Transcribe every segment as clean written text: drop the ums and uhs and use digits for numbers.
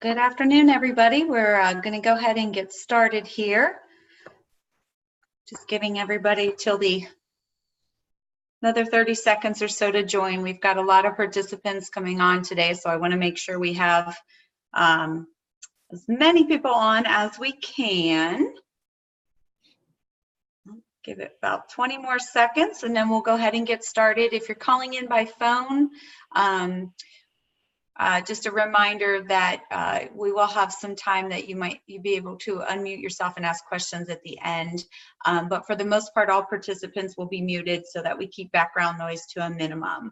Good afternoon, everybody. We're going to go ahead and get started here. Just giving everybody till another 30 seconds or so to join. We've got a lot of participants coming on today, so I want to make sure we have as many people on as we can. Give it about 20 more seconds, and then we'll go ahead and get started. If you're calling in by phone, just a reminder that we will have some time that you be able to unmute yourself and ask questions at the end. But for the most part, all participants will be muted so that we keep background noise to a minimum.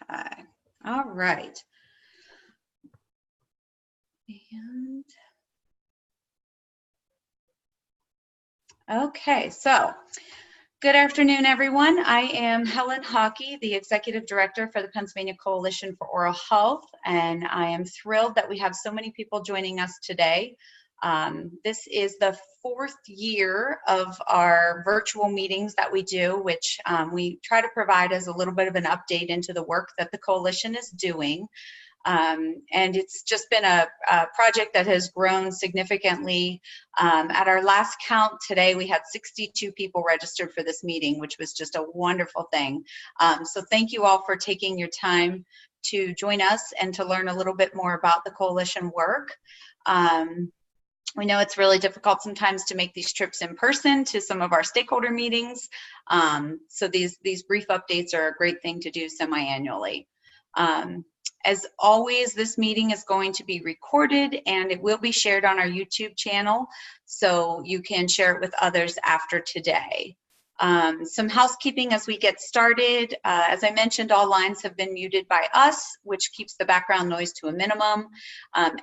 Okay, all right. And okay, so good afternoon, everyone. I am Helen Hockey, the Executive Director for the Pennsylvania Coalition for Oral Health, and I am thrilled that we have so many people joining us today. This is the 4th year of our virtual meetings that we do, which we try to provide as a little bit of an update into the work that the Coalition is doing. And it's just been a project that has grown significantly. At our last count today, we had 62 people registered for this meeting, which was just a wonderful thing. So thank you all for taking your time to join us and to learn a little bit more about the Coalition work. We know it's really difficult sometimes to make these trips in person to some of our stakeholder meetings. So these brief updates are a great thing to do semi-annually. As always, this meeting is going to be recorded and it will be shared on our YouTube channel, so you can share it with others after today. Some housekeeping as we get started. As I mentioned, all lines have been muted by us, which keeps the background noise to a minimum.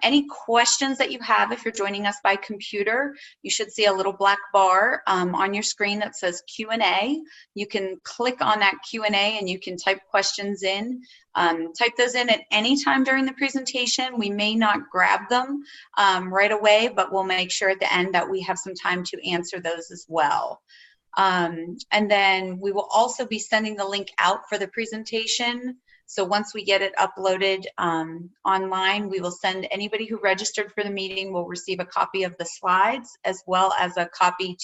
Any questions that you have, if you're joining us by computer, you should see a little black bar on your screen that says Q&A. You can click on that Q&A and you can type questions in. Type those in at any time during the presentation. We may not grab them right away, but we'll make sure at the end that we have some time to answer those as well. And then we will also be sending the link out for the presentation So once we get it uploaded online, we will send anybody who registered for the meeting will receive a copy of the slides as well as a copy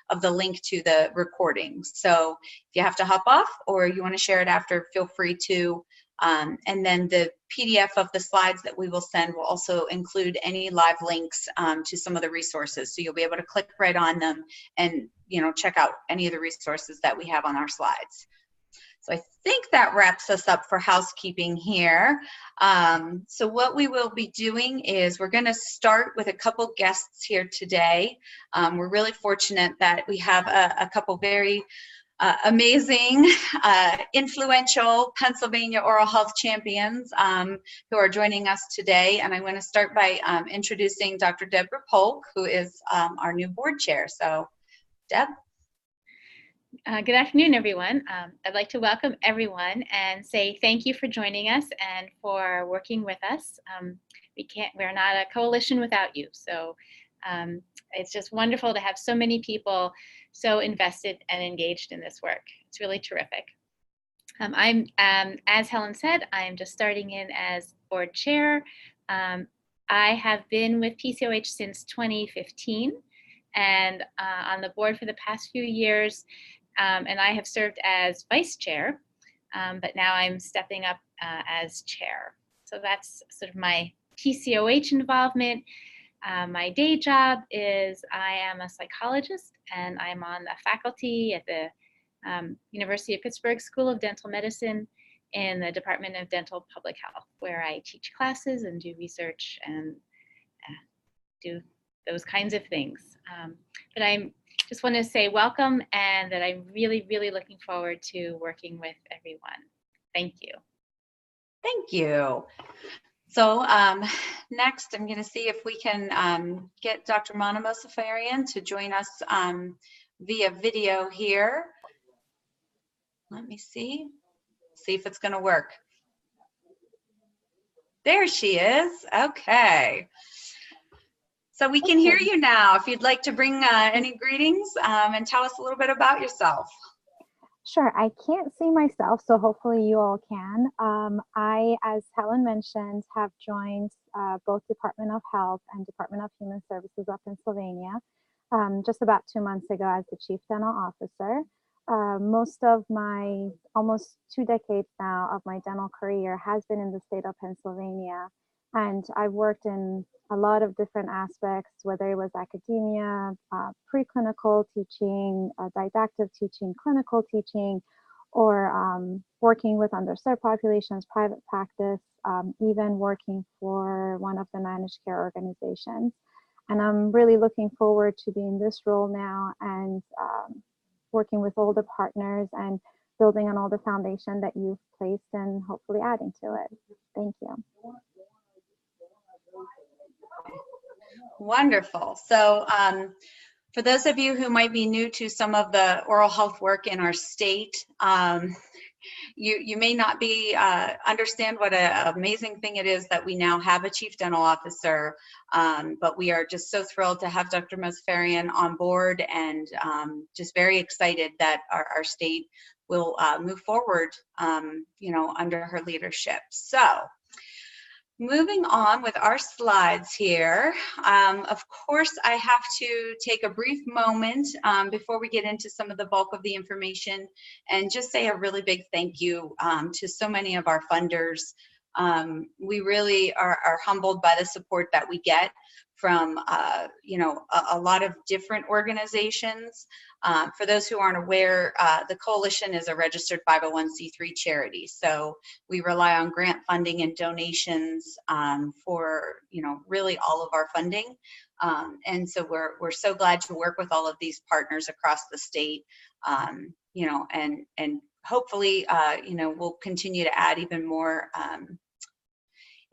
of the link to the recording. So if you have to hop off or you want to share it after, feel free to. And then the PDF of the slides that we will send will also include any live links to some of the resources. So you'll be able to click right on them and, you know, check out any of the resources that we have on our slides. So I think that wraps us up for housekeeping here. So what we will be doing is we're going to start with a couple guests here today. We're really fortunate that we have a couple very amazing, influential Pennsylvania oral health champions who are joining us today. And I'm going to start by introducing Dr. Deborah Polk, who is our new board chair. So, Deb. Good afternoon, everyone. I'd like to welcome everyone and say thank you for joining us and for working with us. We're not a coalition without you. So it's just wonderful to have so many people so invested and engaged in this work. It's really terrific. As Helen said, I'm just starting in as board chair. I have been with PCOH since 2015 and on the board for the past few years. And I have served as vice chair, but now I'm stepping up as chair. So that's sort of my PCOH involvement. My day job is I am a psychologist and I'm on the faculty at the University of Pittsburgh School of Dental Medicine in the Department of Dental Public Health, where I teach classes and do research and do those kinds of things. But I just want to say welcome and that I'm really, really looking forward to working with everyone. Thank you. Thank you. So next, I'm going to see if we can get Dr. Mana Mosafarian to join us via video here. Let me see if it's going to work. There she is. Okay. So we can hear you now. If you'd like to bring any greetings and tell us a little bit about yourself. Sure, I can't see myself, so hopefully you all can. I, as Helen mentioned, have joined both Department of Health and Department of Human Services of Pennsylvania just about 2 months ago as the Chief Dental Officer. Most of my, almost 2 decades now of my dental career has been in the state of Pennsylvania. And I've worked in a lot of different aspects, whether it was academia, preclinical teaching, didactic teaching, clinical teaching, or working with underserved populations, private practice, even working for one of the managed care organizations. And I'm really looking forward to being in this role now and working with all the partners and building on all the foundation that you've placed and hopefully adding to it. Thank you. Wonderful. So for those of you who might be new to some of the oral health work in our state, you may not be understand what an amazing thing it is that we now have a Chief Dental Officer, but we are just so thrilled to have Dr. Mosafarian on board and just very excited that our state will move forward, you know, under her leadership. So moving on with our slides here, of course, I have to take a brief moment before we get into some of the bulk of the information and just say a really big thank you to so many of our funders. We really are humbled by the support that we get from, you know, a lot of different organizations. For those who aren't aware, the Coalition is a registered 501c3 charity. So we rely on grant funding and donations for, you know, really all of our funding. And so we're so glad to work with all of these partners across the state, you know, and hopefully, you know, we'll continue to add even more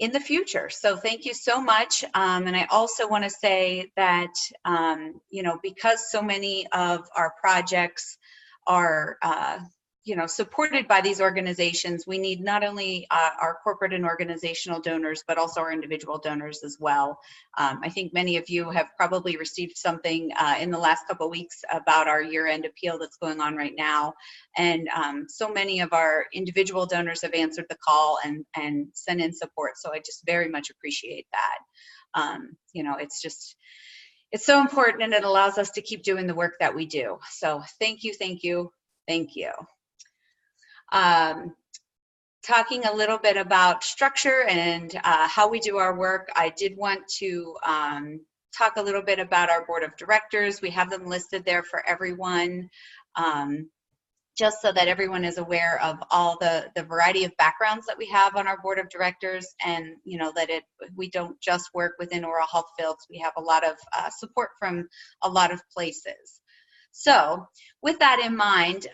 in the future. So thank you so much. And I also want to say that, you know, because so many of our projects are supported by these organizations, we need not only our corporate and organizational donors, but also our individual donors as well. I think many of you have probably received something in the last couple of weeks about our year-end appeal that's going on right now. And so many of our individual donors have answered the call and sent in support. So I just very much appreciate that. It's so important, and it allows us to keep doing the work that we do. So thank you, thank you, thank you. Talking a little bit about structure and how we do our work, I did want to talk a little bit about our board of directors. We have them listed there for everyone, just so that everyone is aware of all the variety of backgrounds that we have on our board of directors, and that we don't just work within oral health fields. We have a lot of support from a lot of places. So with that in mind,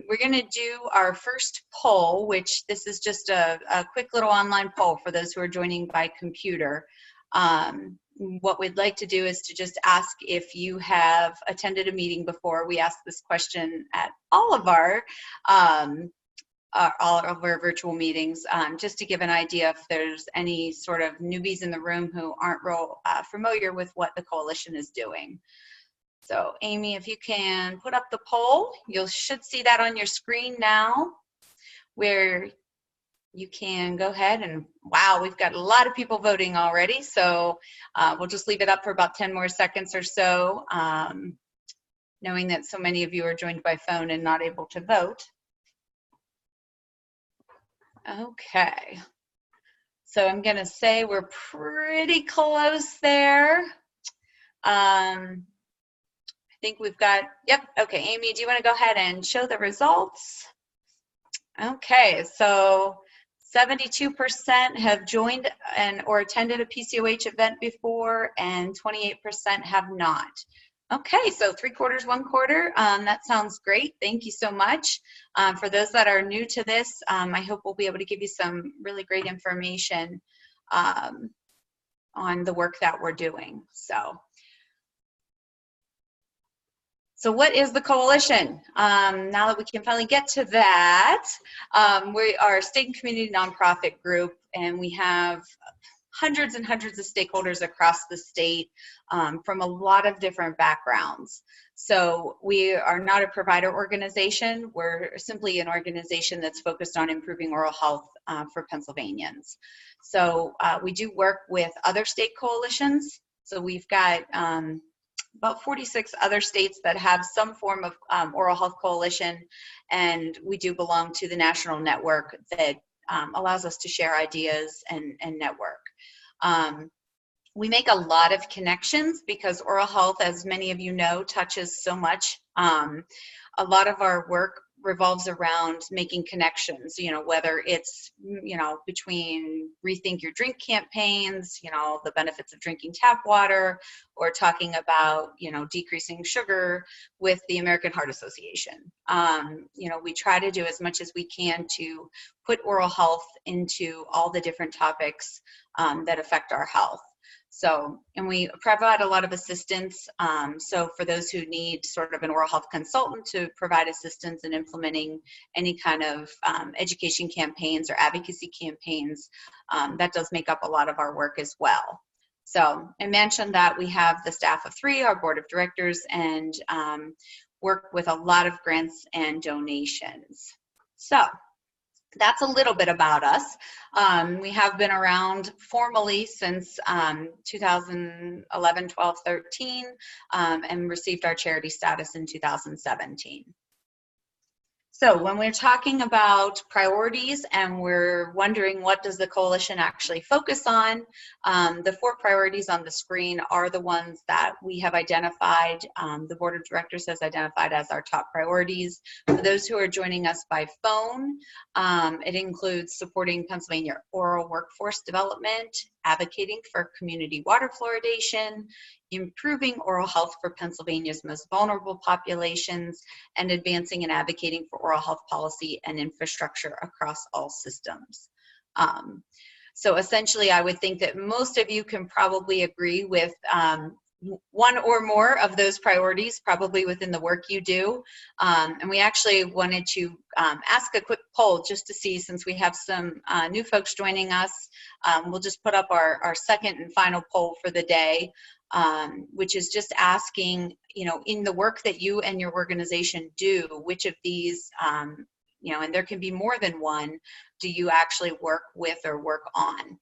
we're going to do our first poll, which this is just a quick little online poll for those who are joining by computer. What we'd like to do is to just ask if you have attended a meeting before. We ask this question at all of our virtual meetings, just to give an idea if there's any sort of newbies in the room who aren't real familiar with what the coalition is doing. So Amy, if you can put up the poll, you should see that on your screen now, where you can go ahead and, wow, we've got a lot of people voting already. So we'll just leave it up for about 10 more seconds or so, knowing that so many of you are joined by phone and not able to vote. Okay. So I'm going to say we're pretty close there. I think we've got, yep, okay, Amy, do you want to go ahead and show the results? Okay, so 72% have joined or attended a PCOH event before, and 28% have not. Okay, so 3/4, 1/4, that sounds great. Thank you so much. For those that are new to this, I hope we'll be able to give you some really great information on the work that we're doing. So what is the coalition? Now that we can finally get to that, we are a state and community nonprofit group, and we have hundreds and hundreds of stakeholders across the state from a lot of different backgrounds. So we are not a provider organization. We're simply an organization that's focused on improving oral health for Pennsylvanians. So we do work with other state coalitions. So we've got about 46 other states that have some form of oral health coalition, and we do belong to the national network that allows us to share ideas and network. We make a lot of connections because oral health, as many of you know, touches so much. A lot of our work revolves around making connections, whether it's, between Rethink Your Drink campaigns, the benefits of drinking tap water, or talking about, decreasing sugar with the American Heart Association. We try to do as much as we can to put oral health into all the different topics that affect our health. So, and we provide a lot of assistance. So for those who need sort of an oral health consultant to provide assistance in implementing any kind of education campaigns or advocacy campaigns, that does make up a lot of our work as well. So I mentioned that we have the staff of 3, our board of directors, and work with a lot of grants and donations. So that's a little bit about us. We have been around formally since 2011, 12, 13, and received our charity status in 2017. So when we're talking about priorities and we're wondering what does the coalition actually focus on, the 4 priorities on the screen are the ones that we have identified, the board of directors has identified as our top priorities. For those who are joining us by phone, it includes supporting Pennsylvania oral workforce development, advocating for community water fluoridation, improving oral health for Pennsylvania's most vulnerable populations, and advancing and advocating for oral health policy and infrastructure across all systems. So essentially, I would think that most of you can probably agree with one or more of those priorities, probably within the work you do. And we actually wanted to ask a quick poll just to see, since we have some new folks joining us, we'll just put up our second and final poll for the day, which is just asking, in the work that you and your organization do, which of these, and there can be more than one, do you actually work with or work on?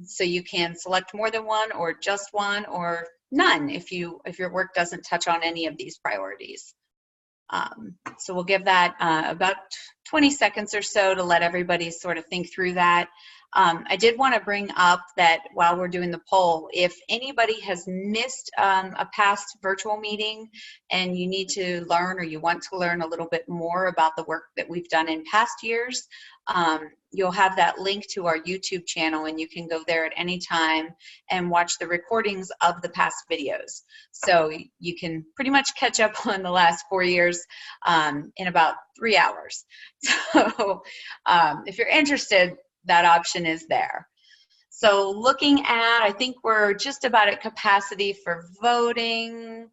So you can select more than one, or just one, or none if your work doesn't touch on any of these priorities. So we'll give that about 20 seconds or so to let everybody sort of think through that. I did want to bring up that while we're doing the poll, if anybody has missed a past virtual meeting and you need to learn, or you want to learn a little bit more about the work that we've done in past years, you'll have that link to our YouTube channel, and you can go there at any time and watch the recordings of the past videos. So you can pretty much catch up on the last 4 years in about 3 hours. So if you're interested, that option is there. So looking at, I think we're just about at capacity for voting.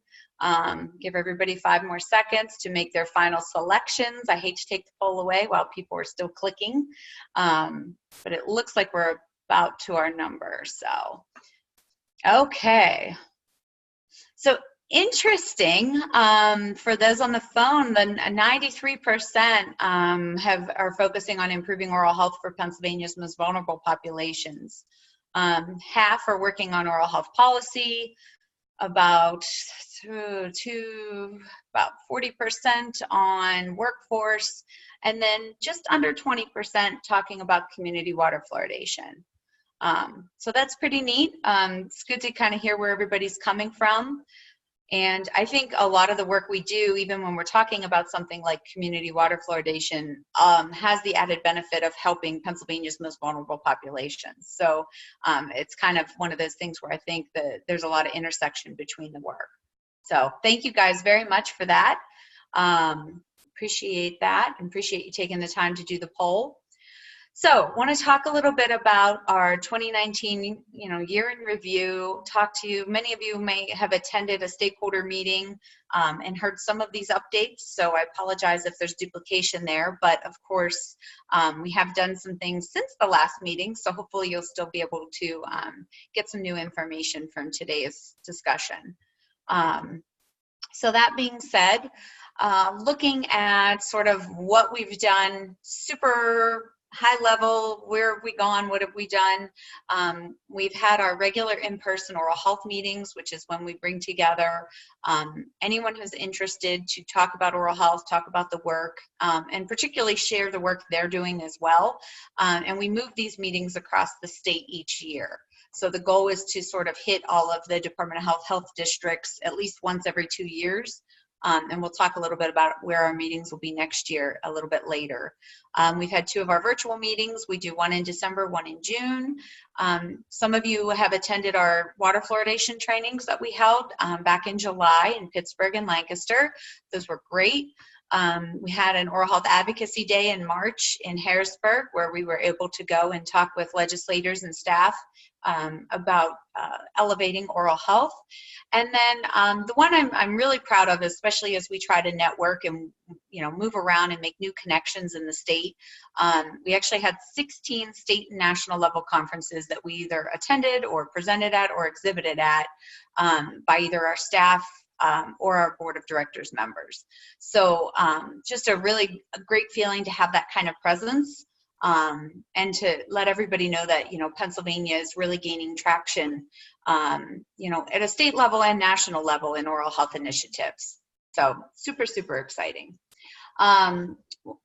Give everybody 5 more seconds to make their final selections. I hate to take the poll away while people are still clicking, but it looks like we're about to our number. So, okay. So interesting, for those on the phone, the 93% are focusing on improving oral health for Pennsylvania's most vulnerable populations. Half are working on oral health policy, about 40% on workforce, and then just under 20% talking about community water fluoridation. So that's pretty neat. It's good to kind of hear where everybody's coming from. And I think a lot of the work we do, even when we're talking about something like community water fluoridation, has the added benefit of helping Pennsylvania's most vulnerable populations. So it's kind of one of those things where I think that there's a lot of intersection between the work. So thank you guys very much for that. Appreciate that, and appreciate you taking the time to do the poll. So want to talk a little bit about our 2019, year in review. Many of you may have attended a stakeholder meeting and heard some of these updates. So I apologize if there's duplication there, but of course, we have done some things since the last meeting. So hopefully you'll still be able to get some new information from today's discussion. So that being said, looking at sort of what we've done, super high level, where have we gone, what have we done? We've had our regular in-person oral health meetings, which is when we bring together anyone who's interested to talk about oral health, talk about the work, and particularly share the work they're doing as well. And we move these meetings across the state each year. So the goal is to sort of hit all of the Department of Health districts at least once every 2 years. And we'll talk a little bit about where our meetings will be next year a little bit later. We've had 2 of our virtual meetings. We do one in December, one in June. Some of you have attended our water fluoridation trainings that we held back in July in Pittsburgh and Lancaster. Those were great. We had an oral health advocacy day in March in Harrisburg, where we were able to go and talk with legislators and staff about elevating oral health. And then the one I'm really proud of, especially as we try to network and move around and make new connections in the state, we actually had 16 state and national level conferences that we either attended or presented at or exhibited at by either our staff or our board of directors members. So just a really great feeling to have that kind of presence. And to let everybody know that, Pennsylvania is really gaining traction, at a state level and national level in oral health initiatives. So super, super exciting.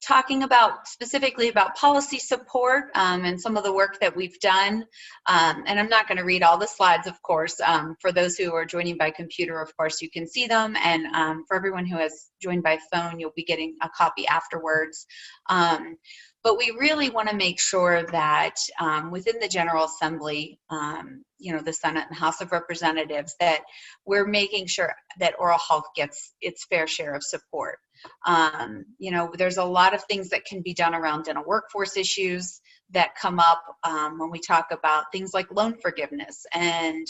Talking specifically about policy support and some of the work that we've done. And I'm not going to read all the slides, of course. For those who are joining by computer, of course, you can see them. And for everyone who has joined by phone, you'll be getting a copy afterwards. But we really want to make sure that within the General Assembly, the Senate and House of Representatives, that we're making sure that oral health gets its fair share of support. There's a lot of things that can be done around dental workforce issues that come up when we talk about things like loan forgiveness and,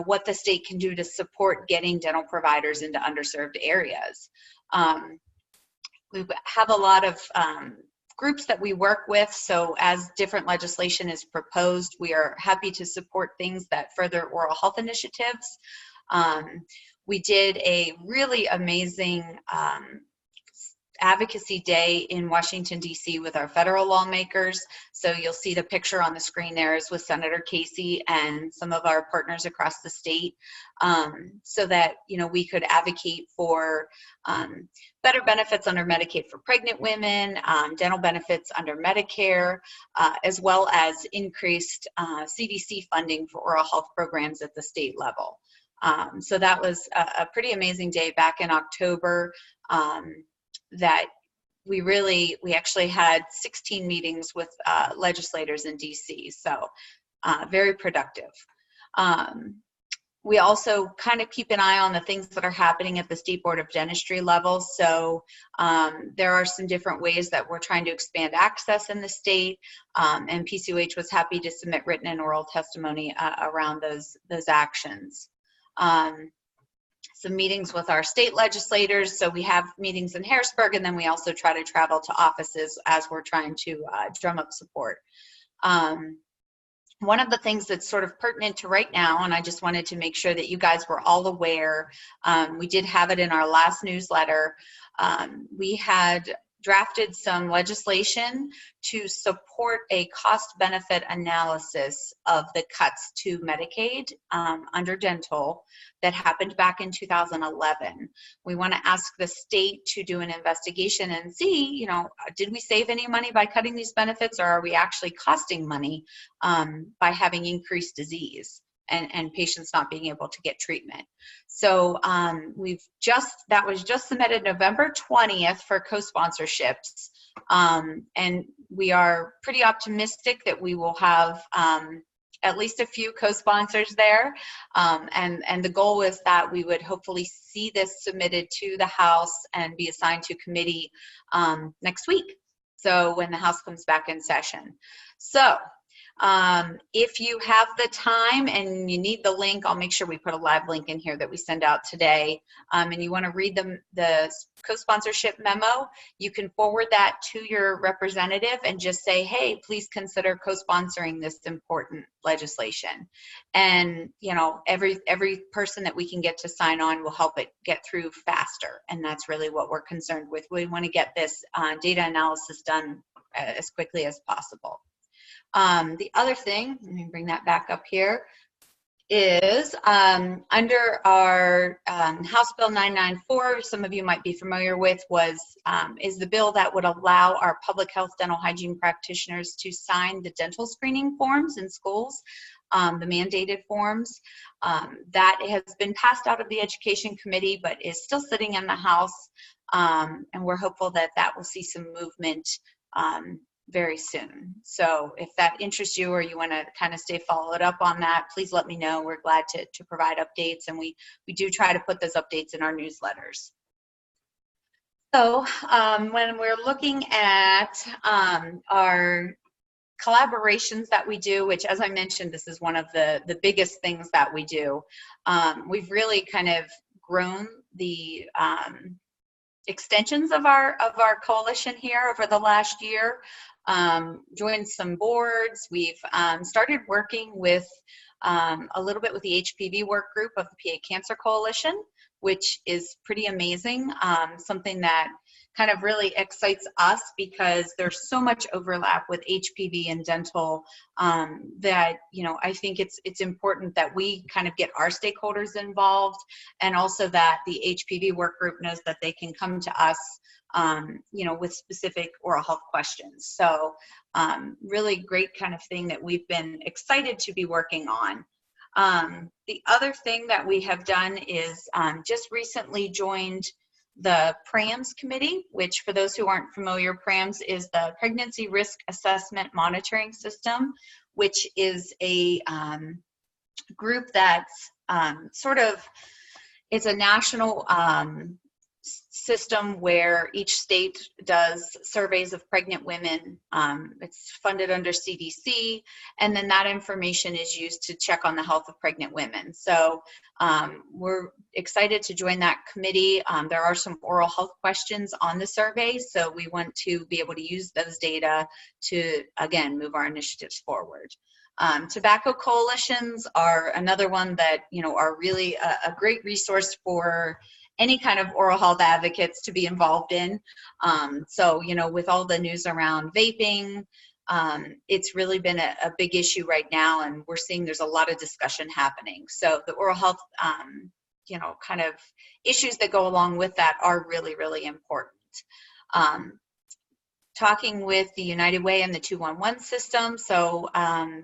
what the state can do to support getting dental providers into underserved areas. We have a lot of groups that we work with, so as different legislation is proposed, we are happy to support things that further oral health initiatives. We did a really amazing advocacy day in Washington, D.C. with our federal lawmakers. So you'll see the picture on the screen there is with Senator Casey and some of our partners across the state, so that, we could advocate for better benefits under Medicaid for pregnant women, dental benefits under Medicare, as well as increased CDC funding for oral health programs at the state level. So that was a pretty amazing day back in October. That we actually had 16 meetings with legislators in DC, so very productive. We also kind of keep an eye on the things that are happening at the State Board of Dentistry level. So there are some different ways that we're trying to expand access in the state, and PCOH was happy to submit written and oral testimony around those actions. Some meetings with our state legislators. So we have meetings in Harrisburg, and then we also try to travel to offices as we're trying to drum up support. One of the things that's sort of pertinent to right now, and I just wanted to make sure that you guys were all aware, we did have it in our last newsletter. We had drafted some legislation to support a cost-benefit analysis of the cuts to Medicaid under dental that happened back in 2011. We want to ask the state to do an investigation and see, did we save any money by cutting these benefits, or are we actually costing money by having increased disease and patients not being able to get treatment. So that was just submitted November 20th for co-sponsorships. And we are pretty optimistic that we will have at least a few co-sponsors there. And the goal is that we would hopefully see this submitted to the House and be assigned to committee next week. So when the House comes back in session. So if you have the time and you need the link, I'll make sure we put a live link in here that we send out today, and you want to read the co-sponsorship memo, you can forward that to your representative and just say, hey, please consider co-sponsoring this important legislation. And every person that we can get to sign on will help it get through faster, and that's really what we're concerned with. We want to get this data analysis done as quickly as possible. The other thing, let me bring that back up here, is under our House Bill 994, some of you might be familiar with, is the bill that would allow our public health dental hygiene practitioners to sign the dental screening forms in schools, the mandated forms. That has been passed out of the Education Committee, but is still sitting in the House, and we're hopeful that that will see some movement very soon. So if that interests you or you want to kind of stay followed up on that, please let me know. We're glad to provide updates, and we do try to put those updates in our newsletters. So when we're looking at our collaborations that we do, which, as I mentioned, this is one of the biggest things that we do, we've really kind of grown the extensions of our coalition here over the last year. Joined some boards. We've started working with a little bit with the HPV work group of the PA Cancer Coalition, which is pretty amazing. Something that kind of really excites us because there's so much overlap with HPV and dental that, I think it's important that we kind of get our stakeholders involved, and also that the HPV work group knows that they can come to us with specific oral health questions. So really great kind of thing that we've been excited to be working on. The other thing that we have done is just recently joined the PRAMS committee, which for those who aren't familiar, PRAMS is the Pregnancy Risk Assessment Monitoring System, which is a group that's it's a national system where each state does surveys of pregnant women. It's funded under CDC, and then that information is used to check on the health of pregnant women. So we're excited to join that committee. There are some oral health questions on the survey, so we want to be able to use those data to, again, move our initiatives forward. Tobacco coalitions are another one that, are really a great resource for any kind of oral health advocates to be involved in. So, with all the news around vaping, it's really been a big issue right now, and we're seeing there's a lot of discussion happening. So the oral health, kind of issues that go along with that are really, really important. Talking with the United Way and the 211 system. So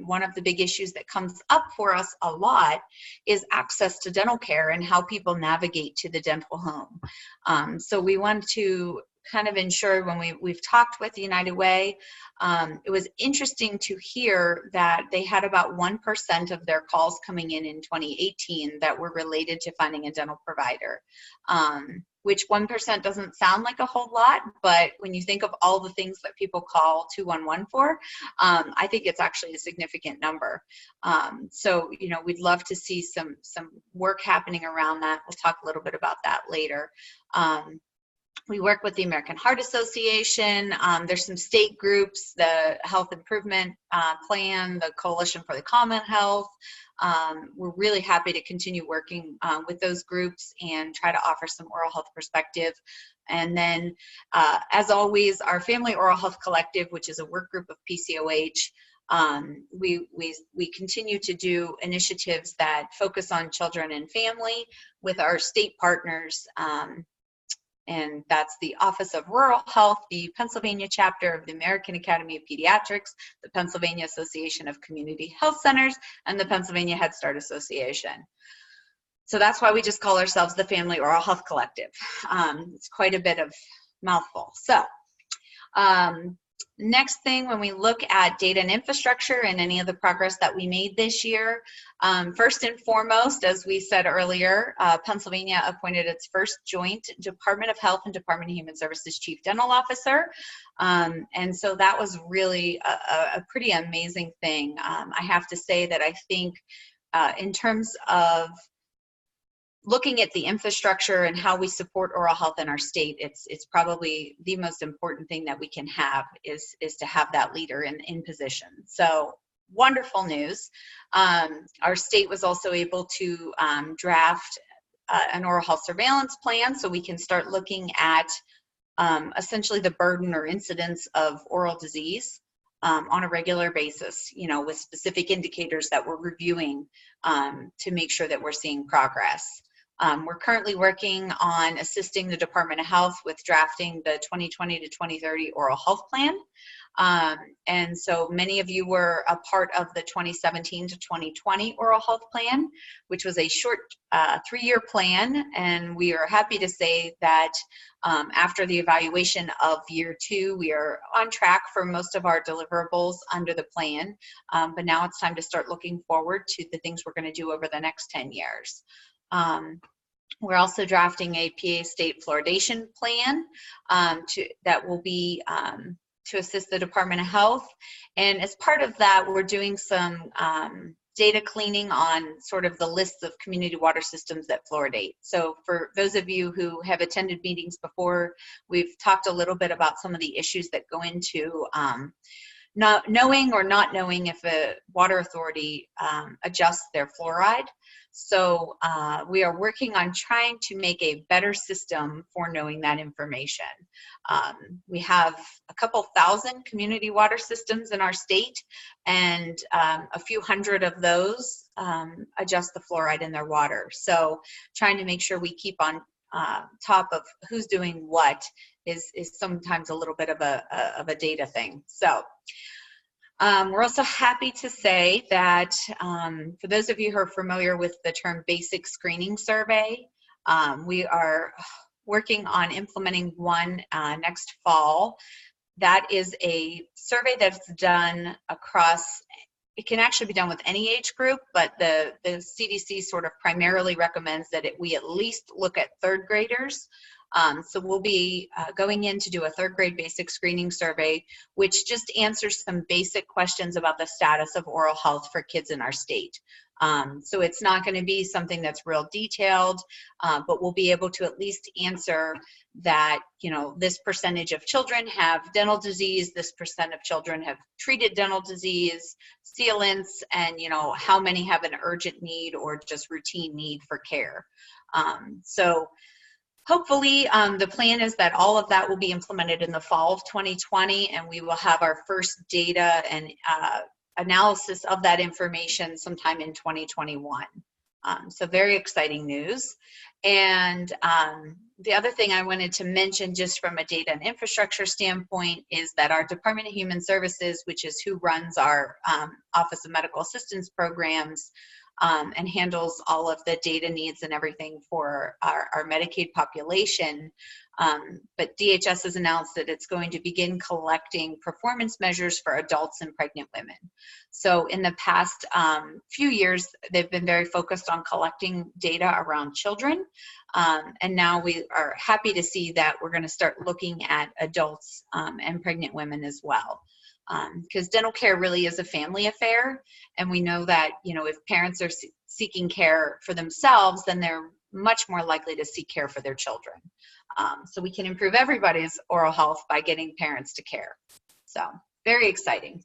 one of the big issues that comes up for us a lot is access to dental care and how people navigate to the dental home. So we want to kind of ensure, when we've talked with the United Way, it was interesting to hear that they had about 1% of their calls coming in 2018 that were related to finding a dental provider. Which 1% doesn't sound like a whole lot, but when you think of all the things that people call 211 for, I think it's actually a significant number. So, we'd love to see some work happening around that. We'll talk a little bit about that later. We work with the American Heart Association. There's some state groups, the Health Improvement Plan, the Coalition for the Common Health. We're really happy to continue working with those groups and try to offer some oral health perspective. And then, as always, our Family Oral Health Collective, which is a work group of PCOH, we continue to do initiatives that focus on children and family with our state partners. And that's the Office of Rural Health, the Pennsylvania chapter of the American Academy of Pediatrics, the Pennsylvania Association of Community Health Centers, and the Pennsylvania Head Start Association. So that's why we just call ourselves the Family Oral Health Collective. It's quite a bit of mouthful. So next thing, when we look at data and infrastructure and any of the progress that we made this year, first and foremost, as we said earlier, Pennsylvania appointed its first joint Department of Health and Department of Human Services Chief Dental Officer. And so that was really a pretty amazing thing. I have to say that I think in terms of looking at the infrastructure and how we support oral health in our state, it's probably the most important thing that we can have is to have that leader in position. So wonderful news. Our state was also able to draft an oral health surveillance plan, so we can start looking at essentially the burden or incidence of oral disease on a regular basis, with specific indicators that we're reviewing to make sure that we're seeing progress. We're currently working on assisting the Department of Health with drafting the 2020 to 2030 oral health plan. And so many of you were a part of the 2017 to 2020 oral health plan, which was a short 3-year plan. And we are happy to say that after the evaluation of year 2, we are on track for most of our deliverables under the plan. But now it's time to start looking forward to the things we're going to do over the next 10 years. We're also drafting a PA state fluoridation plan that will be to assist the Department of Health. And as part of that, we're doing some data cleaning on sort of the lists of community water systems that fluoridate. So for those of you who have attended meetings before, we've talked a little bit about some of the issues that go into not knowing or not knowing if a water authority adjusts their fluoride. So we are working on trying to make a better system for knowing that information. We have a couple thousand community water systems in our state, and a few hundred of those adjust the fluoride in their water. So trying to make sure we keep on top of who's doing what is sometimes a little bit of a data thing. So we're also happy to say that for those of you who are familiar with the term basic screening survey, we are working on implementing one next fall. That is a survey that's done across, it can actually be done with any age group, but the CDC sort of primarily recommends that we at least look at third graders. So we'll be going in to do a third grade basic screening survey, which just answers some basic questions about the status of oral health for kids in our state. So it's not going to be something that's real detailed, but we'll be able to at least answer that, you know, this percentage of children have dental disease, this percent of children have treated dental disease, sealants, and, you know, how many have an urgent need or just routine need for care. So hopefully, the plan is that all of that will be implemented in the fall of 2020, and we will have our first data and analysis of that information sometime in 2021. So very exciting news. And the other thing I wanted to mention just from a data and infrastructure standpoint is that our Department of Human Services, which is who runs our Office of Medical Assistance programs, and handles all of the data needs and everything for our Medicaid population. But DHS has announced that it's going to begin collecting performance measures for adults and pregnant women. So in the past few years, they've been very focused on collecting data around children. And now we are happy to see that we're going to start looking at adults and pregnant women as well. Because dental care really is a family affair, and we know that, you know, if parents are seeking care for themselves, then they're much more likely to seek care for their children. So we can improve everybody's oral health by getting parents to care. So very exciting.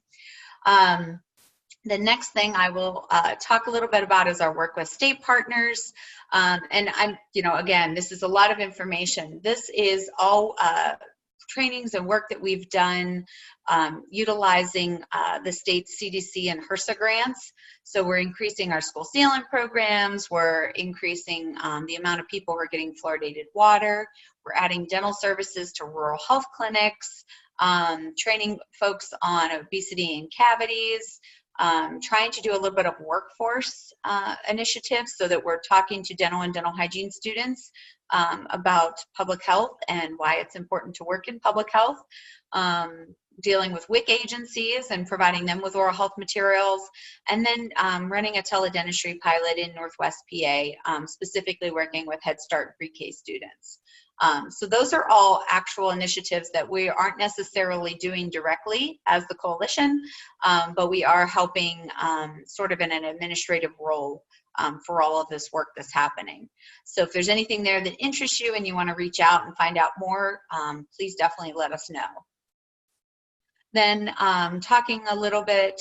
The next thing I will talk a little bit about is our work with state partners. And I'm, you know, again, this is a lot of information. This is all trainings and work that we've done utilizing the state CDC and HRSA grants. So we're increasing our school sealant programs, we're increasing the amount of people who are getting fluoridated water, we're adding dental services to rural health clinics, training folks on obesity and cavities, trying to do a little bit of workforce initiatives so that we're talking to dental and dental hygiene students about public health and why it's important to work in public health, dealing with WIC agencies and providing them with oral health materials, and then running a teledentistry pilot in Northwest PA, specifically working with Head Start pre-K students. So those are all actual initiatives that we aren't necessarily doing directly as the coalition, but we are helping sort of in an administrative role for all of this work that's happening. So if there's anything there that interests you and you want to reach out and find out more, please definitely let us know. Then talking a little bit,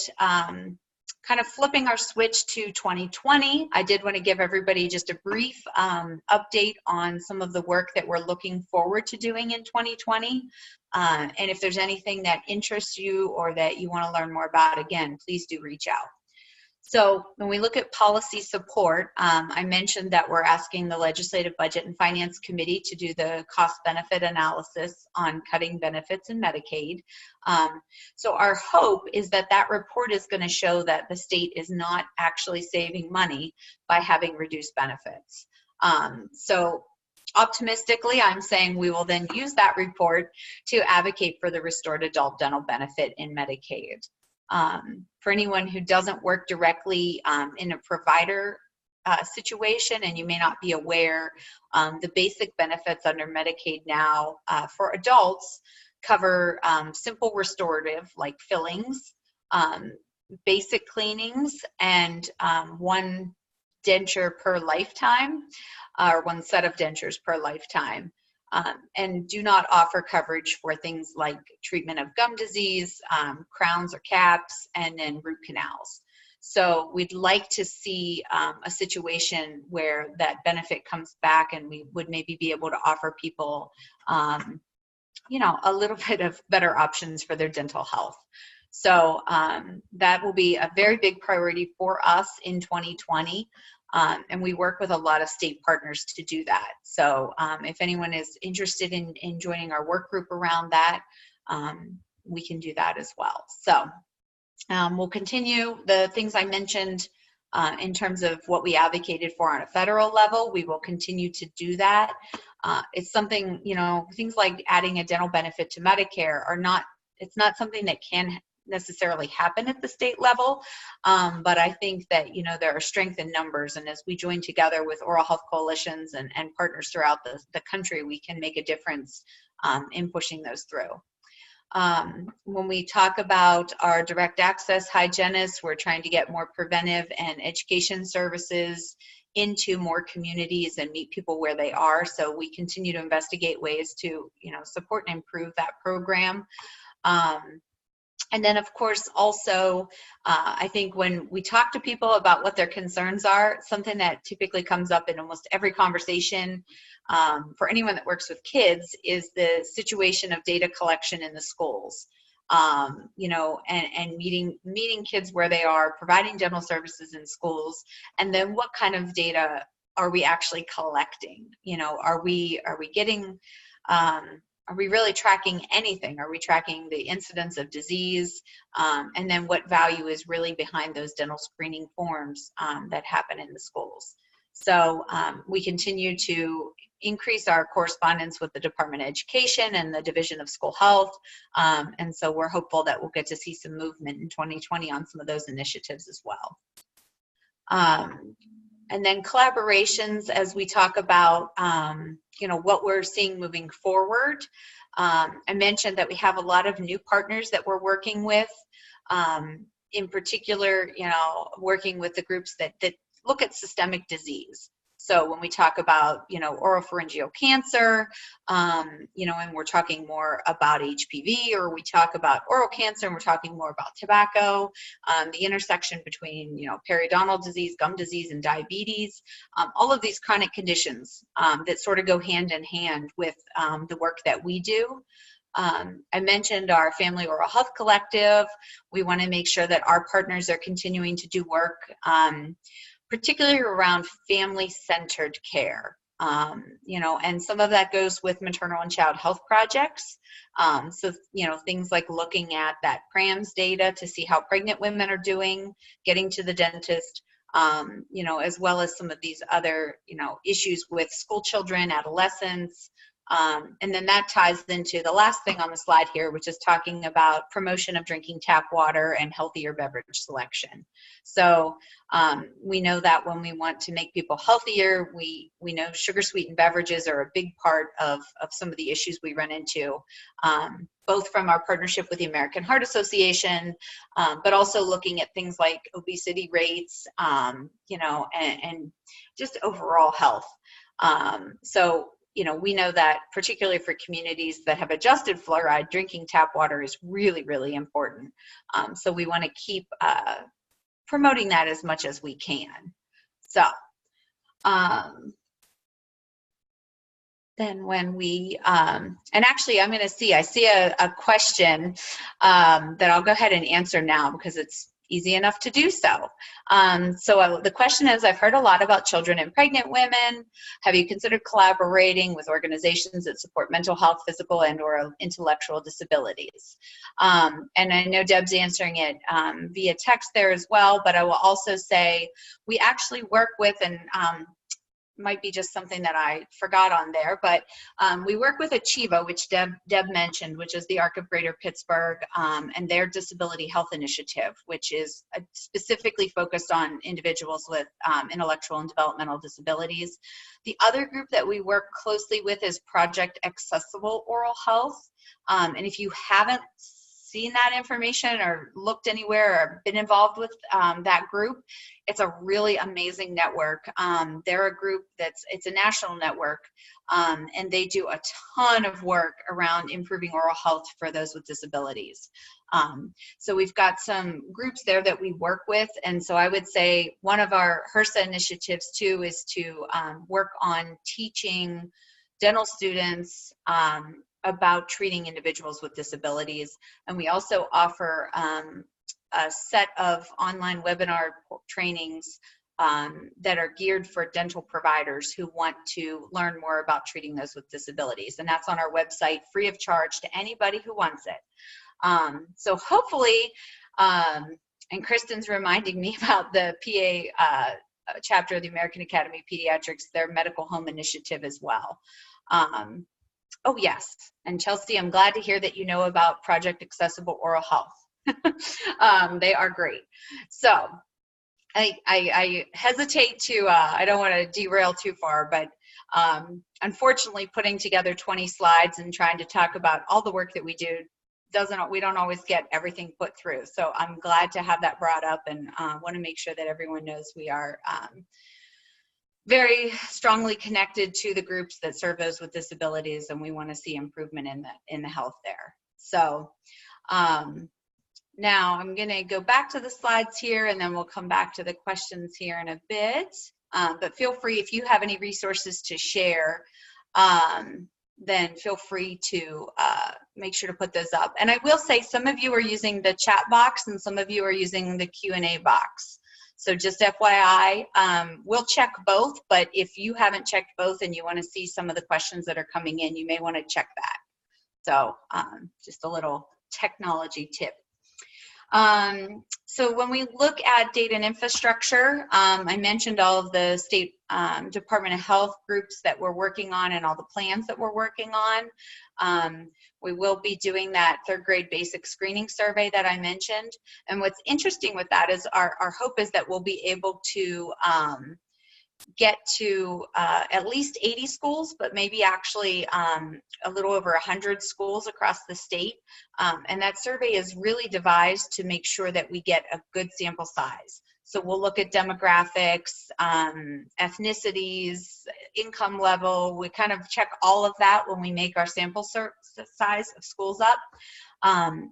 kind of flipping our switch to 2020, I did want to give everybody just a brief update on some of the work that we're looking forward to doing in 2020. And if there's anything that interests you or that you want to learn more about, again, please do reach out. So when we look at policy support, I mentioned that we're asking the Legislative Budget and Finance Committee to do the cost-benefit analysis on cutting benefits in Medicaid. So our hope is that that report is going to show that the state is not actually saving money by having reduced benefits. So optimistically, I'm saying we will then use that report to advocate for the restored adult dental benefit in Medicaid. For anyone who doesn't work directly in a provider situation, and you may not be aware, the basic benefits under Medicaid now for adults cover simple restorative like fillings, basic cleanings, and one denture per lifetime, or one set of dentures per lifetime. And do not offer coverage for things like treatment of gum disease, crowns or caps, and then root canals. So we'd like to see a situation where that benefit comes back and we would maybe be able to offer people, you know, a little bit of better options for their dental health. So that will be a very big priority for us in 2020. And we work with a lot of state partners to do that. So if anyone is interested in joining our work group around that, we can do that as well. So we'll continue the things I mentioned in terms of what we advocated for on a federal level. We will continue to do that. It's something, you know, things like adding a dental benefit to Medicare are not, it's not something that can necessarily happen at the state level, but I think that, you know, there are strength in numbers, and as we join together with oral health coalitions and partners throughout the country, we can make a difference in pushing those through. When we talk about our direct access hygienists, we're trying to get more preventive and education services into more communities and meet people where they are. So we continue to investigate ways to, you know, support and improve that program. And then, of course, also, I think when we talk to people about what their concerns are, something that typically comes up in almost every conversation for anyone that works with kids is the situation of data collection in the schools. You know, and meeting kids where they are, providing dental services in schools, and then what kind of data are we actually collecting? You know, are we getting are we really tracking anything? Are we tracking the incidence of disease? And then what value is really behind those dental screening forms that happen in the schools? So we continue to increase our correspondence with the Department of Education and the Division of School Health. And so we're hopeful that we'll get to see some movement in 2020 on some of those initiatives as well. And then collaborations, as we talk about, you know, what we're seeing moving forward. I mentioned that we have a lot of new partners that we're working with. In particular, you know, working with the groups that look at systemic disease. So when we talk about, you know, oropharyngeal cancer, you know, and we're talking more about HPV, or we talk about oral cancer and we're talking more about tobacco, the intersection between, you know, periodontal disease, gum disease, and diabetes, all of these chronic conditions that sort of go hand in hand with the work that we do. I mentioned our Family Oral Health Collective. We want to make sure that our partners are continuing to do work, particularly around family-centered care. You know, and some of that goes with maternal and child health projects. So, you know, things like looking at that PRAMS data to see how pregnant women are doing, getting to the dentist, you know, as well as some of these other, you know, issues with school children, adolescents. And then that ties into the last thing on the slide here, which is talking about promotion of drinking tap water and healthier beverage selection. So we know that when we want to make people healthier, we know sugar sweetened beverages are a big part of some of the issues we run into, both from our partnership with the American Heart Association, but also looking at things like obesity rates, you know, and just overall health. So, you know, we know that particularly for communities that have adjusted fluoride, drinking tap water is really, really important. So we want to keep promoting that as much as we can. So then when we, and actually I'm going to see, I see a question that I'll go ahead and answer now because it's easy enough to do so. The question is, I've heard a lot about children and pregnant women. Have you considered collaborating with organizations that support mental health, physical, and or intellectual disabilities? And I know Deb's answering it via text there as well, but I will also say we actually work with, and might be just something that I forgot on there, but we work with Achieva, which Deb mentioned, which is the Arc of Greater Pittsburgh, and their Disability Health Initiative, which is specifically focused on individuals with intellectual and developmental disabilities. The other group that we work closely with is Project Accessible Oral Health, and if you haven't seen that information or looked anywhere or been involved with that group, it's a really amazing network. They're a group it's a national network, and they do a ton of work around improving oral health for those with disabilities. So we've got some groups there that we work with, and so I would say one of our HRSA initiatives too is to work on teaching dental students about treating individuals with disabilities. And we also offer a set of online webinar trainings that are geared for dental providers who want to learn more about treating those with disabilities. And that's on our website, free of charge to anybody who wants it. So hopefully, and Kristen's reminding me about the PA chapter of the American Academy of Pediatrics, their medical home initiative as well. Oh, yes. And Chelsea, I'm glad to hear that you know about Project Accessible Oral Health. They are great. So I hesitate to, I don't want to derail too far, but unfortunately putting together 20 slides and trying to talk about all the work that we do we don't always get everything put through. So I'm glad to have that brought up, and want to make sure that everyone knows we are very strongly connected to the groups that serve those with disabilities, and we want to see improvement in the health there. So now I'm going to go back to the slides here, and then we'll come back to the questions here in a bit. But feel free, if you have any resources to share, then feel free to make sure to put those up. And I will say some of you are using the chat box and some of you are using the Q&A box. So just FYI, we'll check both, but if you haven't checked both and you want to see some of the questions that are coming in, you may want to check that. So just a little technology tip. So when we look at data and infrastructure, I mentioned all of the state Department of Health groups that we're working on and all the plans that we're working on. We will be doing that third grade basic screening survey that I mentioned. And what's interesting with that is our hope is that we'll be able to get to at least 80 schools, but maybe actually a little over 100 schools across the state. And that survey is really devised to make sure that we get a good sample size. So we'll look at demographics, ethnicities, income level. We kind of check all of that when we make our sample size of schools up.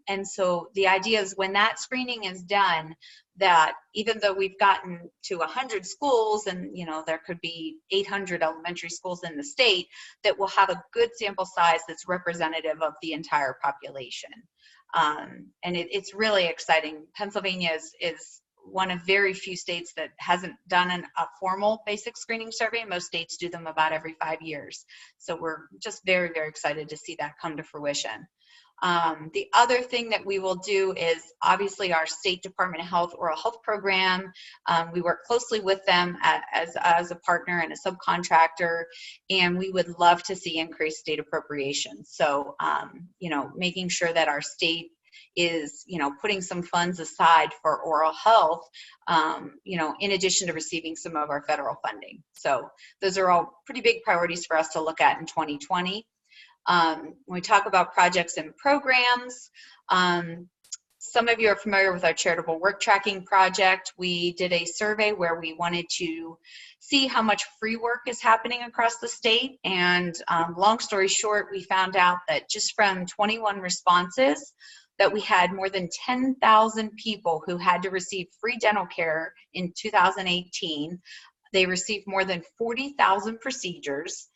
And so the idea is when that screening is done, that even though we've gotten to 100 schools and there could be 800 elementary schools in the state, that we'll have a good sample size that's representative of the entire population. And it's really exciting. Pennsylvania is one of very few states that hasn't done a formal basic screening survey. Most states do them about every 5 years. So we're just very, very excited to see that come to fruition. The other thing that we will do is obviously our State Department of Health Oral Health Program. We work closely with them as a partner and a subcontractor, and we would love to see increased state appropriations. So, making sure that our state is, putting some funds aside for oral health, in addition to receiving some of our federal funding. So those are all pretty big priorities for us to look at in 2020. When we talk about projects and programs, some of you are familiar with our charitable work tracking project. We did a survey where we wanted to see how much free work is happening across the state. And long story short, we found out that just from 21 responses, that we had more than 10,000 people who had to receive free dental care in 2018. They received more than 40,000 procedures,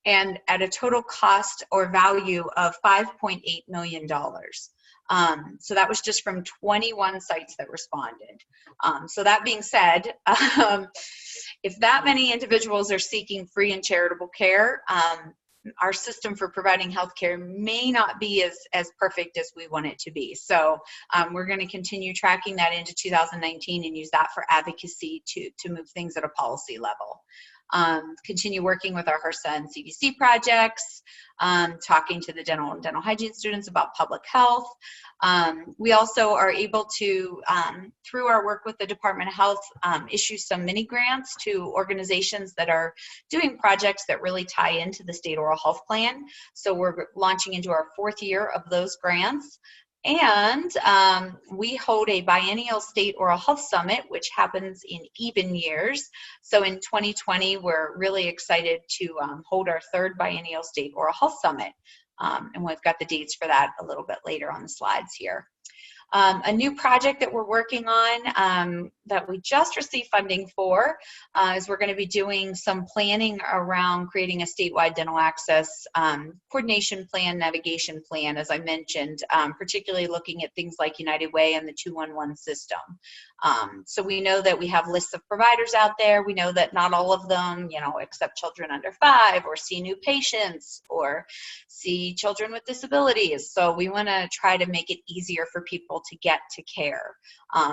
and at a total cost or value of $5.8 million. So that was just from 21 sites that responded. So that being said, if that many individuals are seeking free and charitable care, our system for providing healthcare may not be as perfect as we want it to be. So we're going to continue tracking that into 2019 and use that for advocacy to move things at a policy level. Continue working with our HRSA and CDC projects, talking to the dental and dental hygiene students about public health. We also are able to, through our work with the Department of Health, issue some mini grants to organizations that are doing projects that really tie into the state oral health plan. So we're launching into our 4th year of those grants. And we hold a biennial state oral health summit, which happens in even years. So in 2020, we're really excited to hold our 3rd biennial state oral health summit. And we've got the dates for that a little bit later on the slides here. A new project that we're working on that we just received funding for is we're going to be doing some planning around creating a statewide dental access coordination plan, navigation plan, as I mentioned, particularly looking at things like United Way and the 211 system. So we know that we have lists of providers out there. We know that not all of them, accept children under 5 or see new patients or see children with disabilities. So we want to try to make it easier for people to get to care.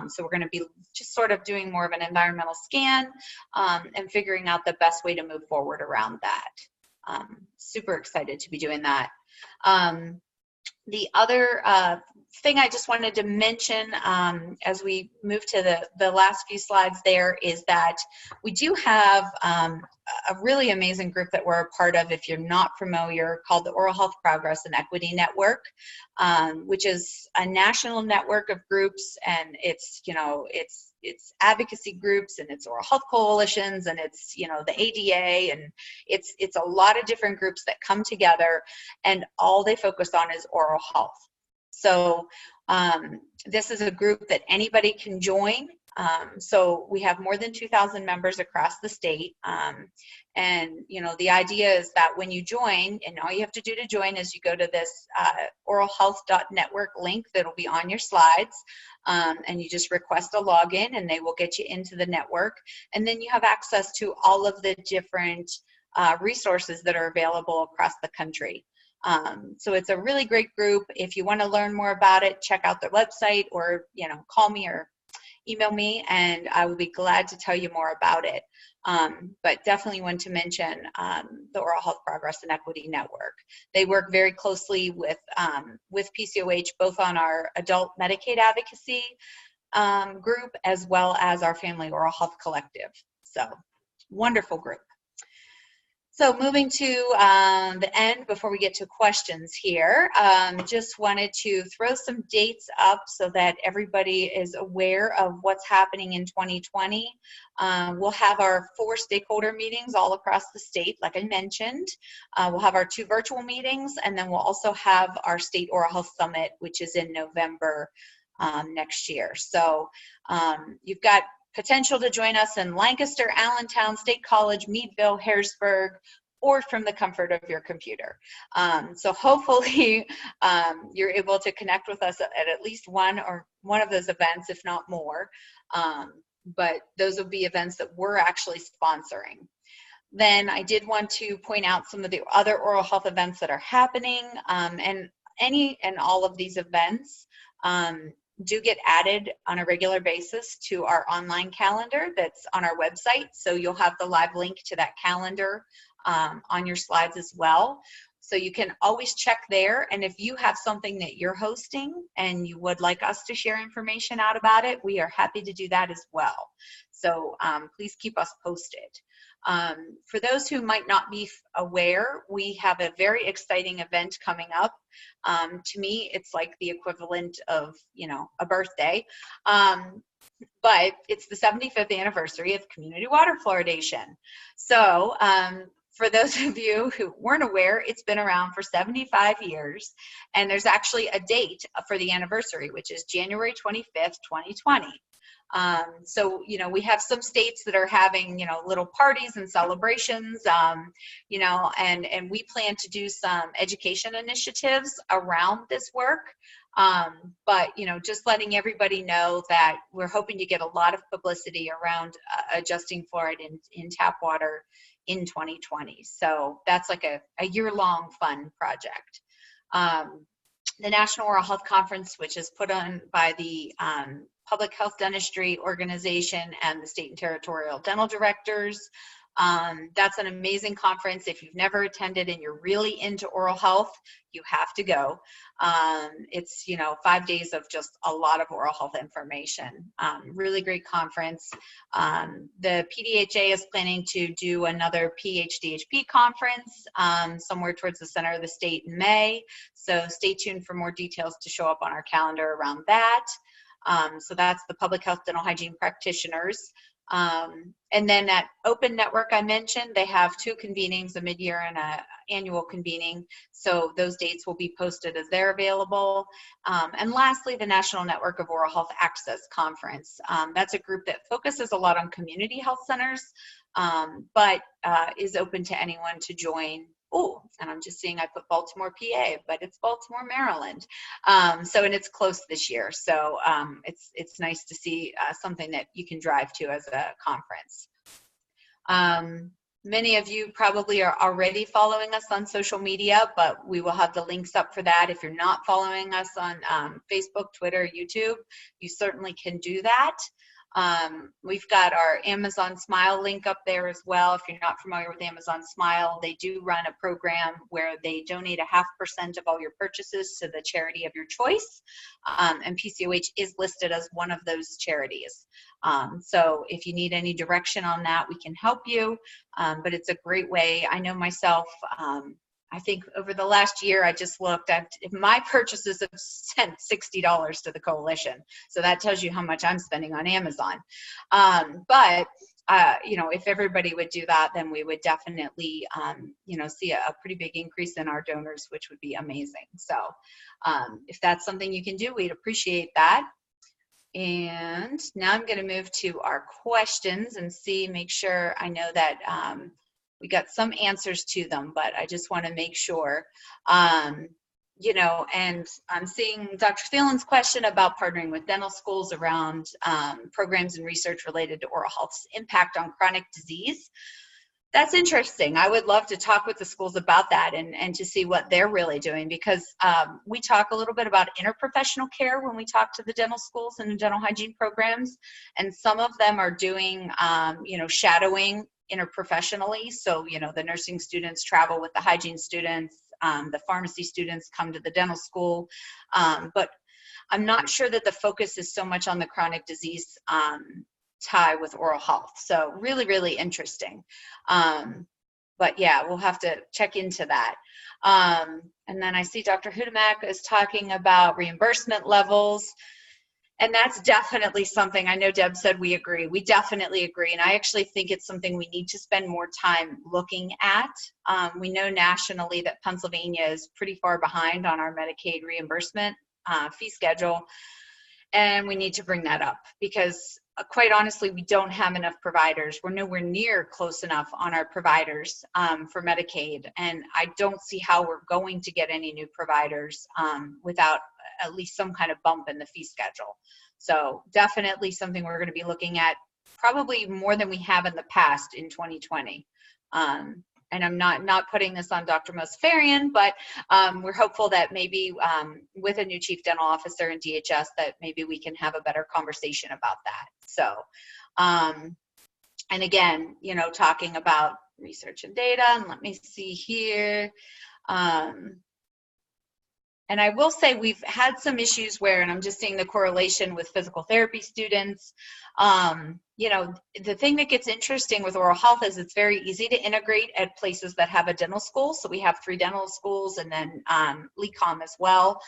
So we're going to be just sort of doing more of an environmental scan and figuring out the best way to move forward around that. super excited to be doing that. The other thing I just wanted to mention as we move to the last few slides there is that we do have a really amazing group that we're a part of, if you're not familiar, called the Oral Health Progress and Equity Network, which is a national network of groups, and it's, you know, it's advocacy groups, and it's oral health coalitions, and it's, you know, the ADA, and it's a lot of different groups that come together, and all they focus on is oral health. So this is a group that anybody can join. So we have more than 2,000 members across the state. And, you know, the idea is that when you join, and all you have to do to join is you go to this oralhealth.network link that'll be on your slides, and you just request a login, and they will get you into the network. And then you have access to all of the different resources that are available across the country. So it's a really great group. If you want to learn more about it, check out their website, or, you know, call me or email me, and I will be glad to tell you more about it. But definitely want to mention the Oral Health Progress and Equity Network. They work very closely with PCOH, both on our adult Medicaid advocacy group, as well as our Family Oral Health Collective. So wonderful group. So moving to the end before we get to questions here, just wanted to throw some dates up so that everybody is aware of what's happening in 2020. We'll have our 4 stakeholder meetings all across the state, like I mentioned. We'll have our 2 virtual meetings, and then we'll also have our State Oral Health Summit, which is in November next year. So you've got potential to join us in Lancaster, Allentown, State College, Meadville, Harrisburg, or from the comfort of your computer. So hopefully you're able to connect with us at least one of those events, if not more. But those will be events that we're actually sponsoring. Then I did want to point out some of the other oral health events that are happening, and any and all of these events do get added on a regular basis to our online calendar that's on our website. So you'll have the live link to that calendar on your slides as well. So you can always check there. And if you have something that you're hosting and you would like us to share information out about it, we are happy to do that as well. So please keep us posted. For those who might not be aware, we have a very exciting event coming up. To me, it's like the equivalent of, you know, a birthday. But it's the 75th anniversary of community water fluoridation. So for those of you who weren't aware, it's been around for 75 years, and there's actually a date for the anniversary, which is January 25th, 2020. So, you know, we have some states that are having, you know, little parties and celebrations, you know, and we plan to do some education initiatives around this work. But, you know, just letting everybody know that we're hoping to get a lot of publicity around adjusting fluoride in tap water in 2020. So that's like a year-long fun project. The National Oral Health Conference, which is put on by the Public Health Dentistry Organization and the state and territorial dental directors. That's an amazing conference. If you've never attended and you're really into oral health, you have to go. It's, you know, 5 days of just a lot of oral health information. Really great conference. The PDHA is planning to do another PHDHP conference somewhere towards the center of the state in May. So stay tuned for more details to show up on our calendar around that. So that's the Public Health Dental Hygiene Practitioners. And then that open network I mentioned, they have 2 convenings, a mid-year and an annual convening. So those dates will be posted as they're available. And lastly, the National Network of Oral Health Access Conference. That's a group that focuses a lot on community health centers, but is open to anyone to join. Oh, and I'm just seeing I put Baltimore, PA, but it's Baltimore, Maryland. So, and it's close this year. So it's nice to see something that you can drive to as a conference. Many of you probably are already following us on social media, but we will have the links up for that. If you're not following us on Facebook, Twitter, YouTube, you certainly can do that. We've got our Amazon Smile link up there as well. If you're not familiar with Amazon Smile, they do run a program where they donate 0.5% of all your purchases to the charity of your choice. And PCOH is listed as one of those charities. So if you need any direction on that, we can help you. But it's a great way. I know myself, I think over the last year, I just looked at my purchases have sent $60 to the coalition. So that tells you how much I'm spending on Amazon. But you know, if everybody would do that, then we would definitely, you know, see a pretty big increase in our donors, which would be amazing. So if that's something you can do, we'd appreciate that. And now I'm going to move to our questions and make sure I know that we got some answers to them, but I just want to make sure, you know, and I'm seeing Dr. Thielen's question about partnering with dental schools around programs and research related to oral health's impact on chronic disease. That's interesting. I would love to talk with the schools about that and to see what they're really doing, because we talk a little bit about interprofessional care when we talk to the dental schools and the dental hygiene programs, and some of them are doing, you know, shadowing interprofessionally. So, you know, the nursing students travel with the hygiene students, the pharmacy students come to the dental school, but I'm not sure that the focus is so much on the chronic disease tie with oral health. So really, really interesting. But yeah, we'll have to check into that. And then I see Dr. Hudemak is talking about reimbursement levels. And that's definitely something, I know Deb said we agree. We definitely agree. And I actually think it's something we need to spend more time looking at. We know nationally that Pennsylvania is pretty far behind on our Medicaid reimbursement fee schedule. And we need to bring that up because quite honestly, we don't have enough providers. We're nowhere near close enough on our providers for Medicaid. And I don't see how we're going to get any new providers without at least some kind of bump in the fee schedule. So definitely something we're going to be looking at probably more than we have in the past in 2020. And I'm not putting this on Dr. Mosfarian, but we're hopeful that maybe with a new chief dental officer in DHS that maybe we can have a better conversation about that. So, and again, you know, talking about research and data, and let me see here. And I will say we've had some issues where, and I'm just seeing the correlation with physical therapy students. You know, the thing that gets interesting with oral health is it's very easy to integrate at places that have a dental school. So we have 3 dental schools and then LECOM as well.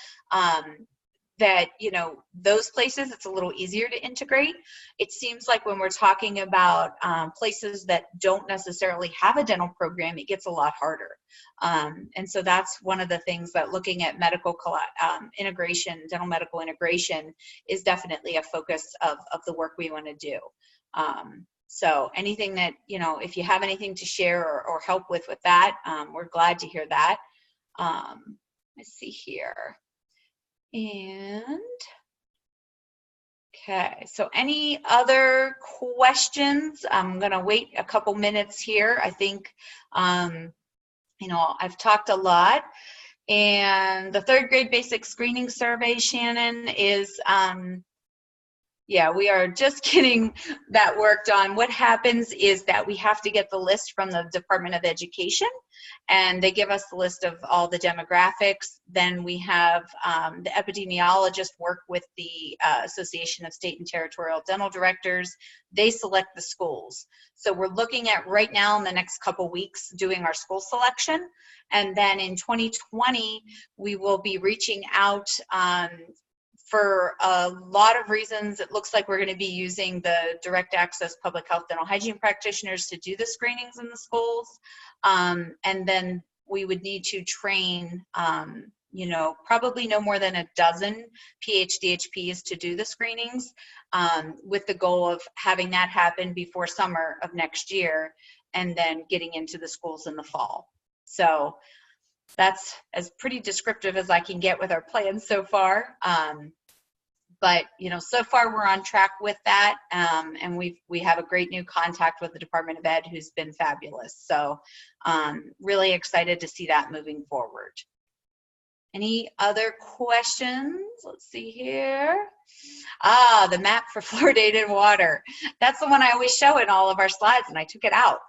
That, you know, those places, it's a little easier to integrate. It seems like when we're talking about places that don't necessarily have a dental program, it gets a lot harder. And so that's one of the things that looking at medical integration, dental medical integration is definitely a focus of the work we want to do. So anything that, you know, if you have anything to share or help with that, we're glad to hear that. Let's see here. And okay, so any other questions? I'm gonna wait a couple minutes here. I think, you know, I've talked a lot. And the 3rd grade basic screening survey, Shannon, is, yeah, we are just getting that worked on. What happens is that we have to get the list from the Department of Education, and they give us the list of all the demographics. Then we have the epidemiologist work with the Association of State and Territorial Dental Directors. They select the schools. So we're looking at right now in the next couple weeks doing our school selection. And then in 2020, we will be reaching out for a lot of reasons. It looks like we're going to be using the direct access public health dental hygiene practitioners to do the screenings in the schools. And then we would need to train, you know, probably no more than a dozen PhDHPs to do the screenings, with the goal of having that happen before summer of next year and then getting into the schools in the fall. So that's as pretty descriptive as I can get with our plans so far. But, you know, so far we're on track with that. And we have a great new contact with the Department of Ed who's been fabulous. So really excited to see that moving forward. Any other questions? Let's see here. The map for fluoridated water. That's the one I always show in all of our slides, and I took it out.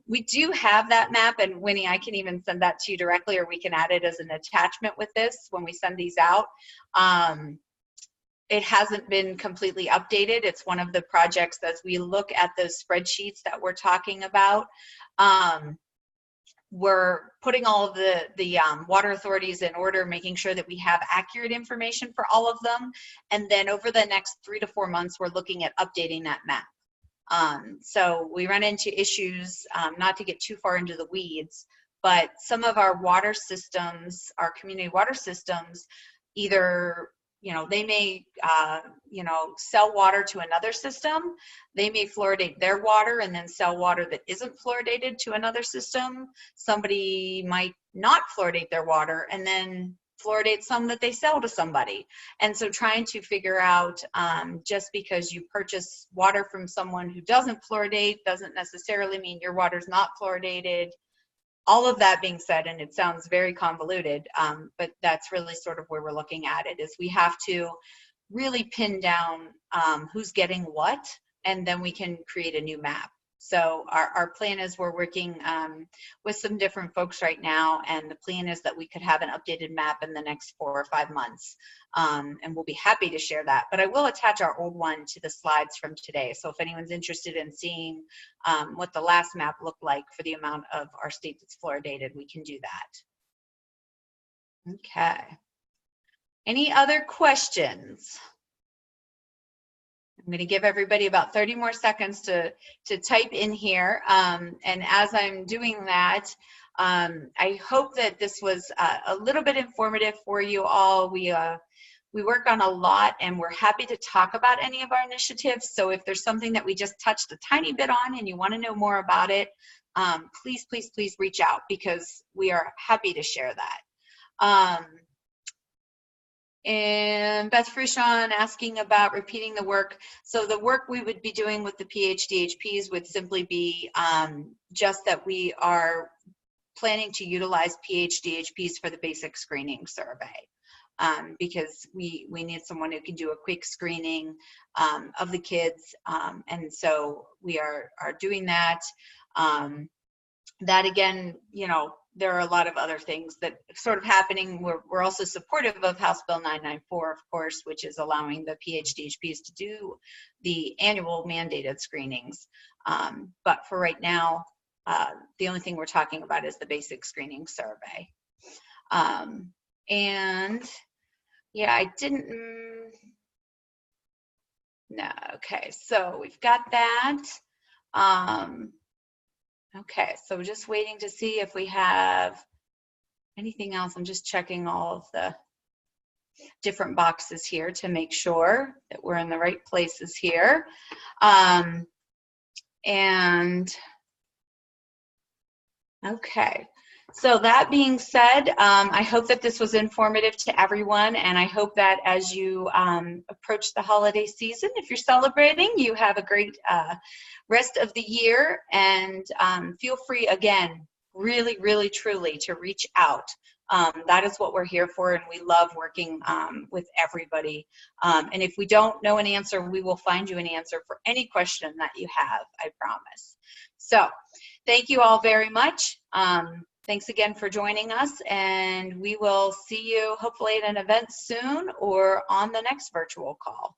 We do have that map, and Winnie, I can even send that to you directly, or we can add it as an attachment with this when we send these out. It hasn't been completely updated. It's one of the projects as we look at those spreadsheets that we're talking about. We're putting all of the water authorities in order, making sure that we have accurate information for all of them. And then over the next 3 to 4 months, we're looking at updating that map. So we run into issues, not to get too far into the weeds, but some of our water systems, our community water systems, either, you know, they may, you know, sell water to another system. They may fluoridate their water and then sell water that isn't fluoridated to another system. Somebody might not fluoridate their water and then fluoridate some that they sell to somebody. And so trying to figure out, just because you purchase water from someone who doesn't fluoridate doesn't necessarily mean your water's not fluoridated. All of that being said, and it sounds very convoluted, but that's really sort of where we're looking at it, is we have to really pin down who's getting what, and then we can create a new map. So our plan is we're working with some different folks right now, and the plan is that we could have an updated map in the next 4 or 5 months, and we'll be happy to share that. But I will attach our old one to the slides from today. So if anyone's interested in seeing what the last map looked like for the amount of our state that's fluoridated, we can do that. Okay. Any other questions? I'm going to give everybody about 30 more seconds to type in here. And as I'm doing that, I hope that this was a little bit informative for you all. We work on a lot, and we're happy to talk about any of our initiatives. So if there's something that we just touched a tiny bit on and you want to know more about it, please, please, please reach out, because we are happy to share that. And Beth Frishon asking about repeating the work. So the work we would be doing with the PHDHPs would simply be just that we are planning to utilize PHDHPs for the basic screening survey, because we need someone who can do a quick screening of the kids, and so we are doing that. That again, you know, there are a lot of other things that sort of happening. We're also supportive of House Bill 994, of course, which is allowing the PHDHPs to do the annual mandated screenings. But for right now, the only thing we're talking about is the basic screening survey. And yeah, I didn't, no, okay, so we've got that. Okay, so we're just waiting to see if we have anything else. I'm just checking all of the different boxes here to make sure that we're in the right places here. And okay, so that being said, I hope that this was informative to everyone, and I hope that as you approach the holiday season, if you're celebrating, you have a great rest of the year, and feel free, again, really, really, truly, to reach out. That is what we're here for, and we love working with everybody. And if we don't know an answer, we will find you an answer for any question that you have, I promise. So thank you all very much. Thanks again for joining us, and we will see you hopefully at an event soon or on the next virtual call.